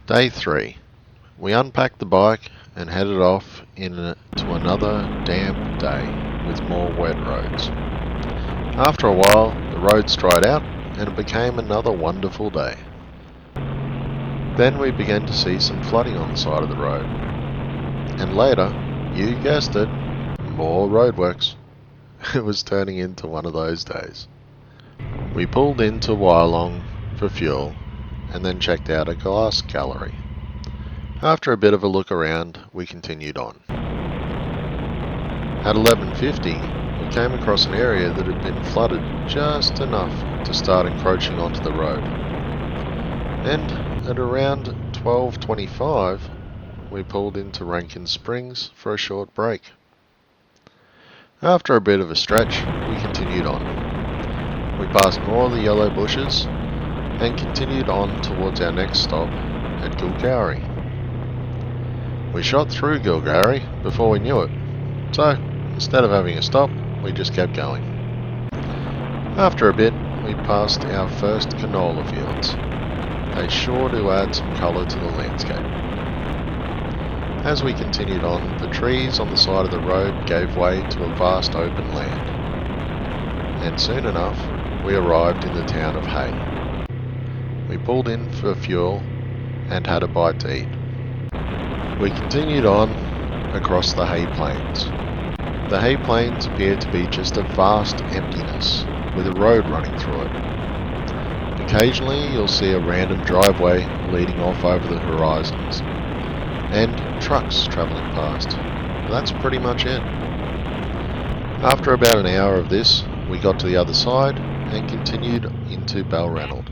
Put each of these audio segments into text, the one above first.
Day 3. We unpacked the bike and headed off to another damp day with more wet roads. After a while, the roads dried out and it became another wonderful day. Then we began to see some flooding on the side of the road. And later, you guessed it, more roadworks. It was turning into one of those days. We pulled into Wyalong for fuel and then checked out a glass gallery. After a bit of a look around, we continued on. At 11:50, we came across an area that had been flooded just enough to start encroaching onto the road. And at around 12:25, we pulled into Rankin Springs for a short break. After a bit of a stretch, we continued on. We passed more of the yellow bushes and continued on towards our next stop at Gilgowrie. We shot through Gilgowrie before we knew it, so instead of having a stop, we just kept going. After a bit, we passed our first canola fields. They sure do add some colour to the landscape. As we continued on, the trees on the side of the road gave way to a vast open land. And soon enough, we arrived in the town of Hay. We pulled in for fuel and had a bite to eat. We continued on across the Hay Plains. The Hay Plains appeared to be just a vast emptiness with a road running through it. Occasionally you'll see a random driveway leading off over the horizons, and trucks travelling past. That's pretty much it. After about an hour of this, we got to the other side and continued into Balranald.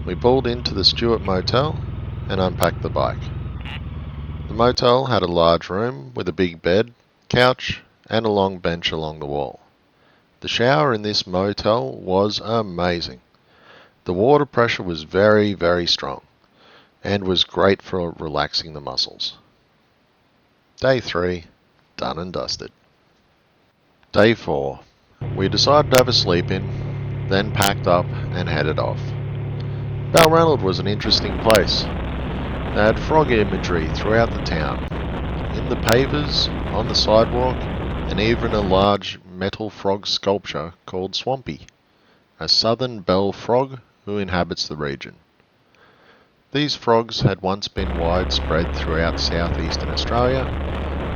We pulled into the Stewart Motel and unpacked the bike. The motel had a large room with a big bed, couch, and a long bench along the wall. The shower in this motel was amazing. The water pressure was very, very strong and was great for relaxing the muscles. Day 3, done and dusted. Day 4. We decided to have a sleep in, then packed up and headed off. Balranald was an interesting place. They had frog imagery throughout the town, in the pavers, on the sidewalk, and even a large metal frog sculpture called Swampy, a southern bell frog who inhabits the region. These frogs had once been widespread throughout southeastern Australia,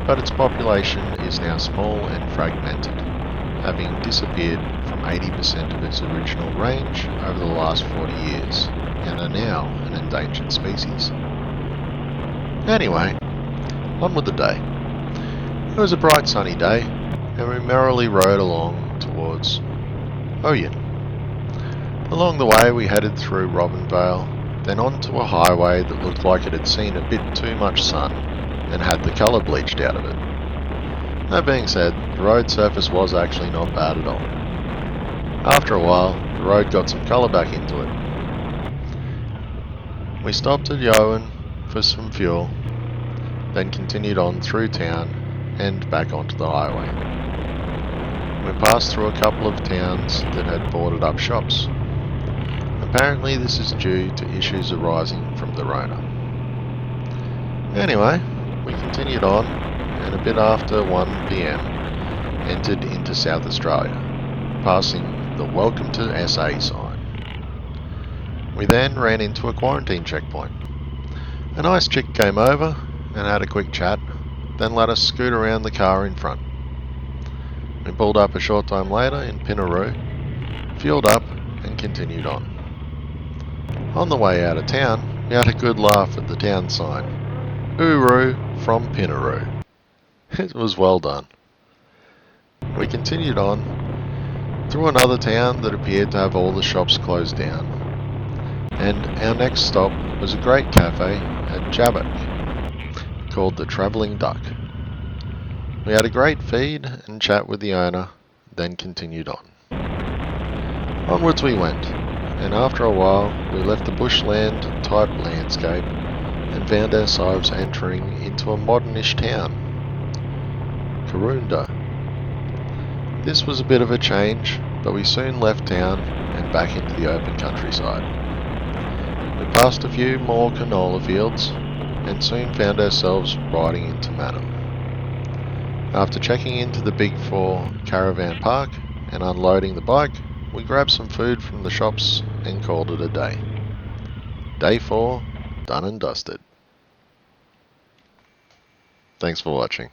but its population is now small and fragmented, having disappeared from 80% of its original range over the last 40 years, and are now an endangered species. Anyway, on with the day. It was a bright sunny day, and we merrily rode along towards Oyen. Along the way we headed through Robinvale, then onto a highway that looked like it had seen a bit too much sun and had the colour bleached out of it. That being said, the road surface was actually not bad at all. After a while, the road got some colour back into it. We stopped at Yowen for some fuel, then continued on through town and back onto the highway. We passed through a couple of towns that had boarded up shops. Apparently this is due to issues arising from the Rona. Anyway, we continued on, and a bit after 1 PM entered into South Australia, passing the Welcome to SA sign. We then ran into a quarantine checkpoint. A nice chick came over and had a quick chat, then let us scoot around the car in front. We pulled up a short time later in Pinaroo, fueled up and continued on. On the way out of town, we had a good laugh at the town sign. Uru from Pinaroo. It was well done. We continued on through another town that appeared to have all the shops closed down. And our next stop was a great cafe at Jabbok called the Travelling Duck. We had a great feed and chat with the owner, then continued on. Onwards we went, and after a while we left the bushland type landscape and found ourselves entering into a modernish town, Karoonda. This was a bit of a change, but we soon left town and back into the open countryside. We passed a few more canola fields and soon found ourselves riding into Madam. After checking into the Big 4 caravan park and unloading the bike, we grabbed some food from the shops and called it a day. Day 4, done and dusted. Thanks for watching.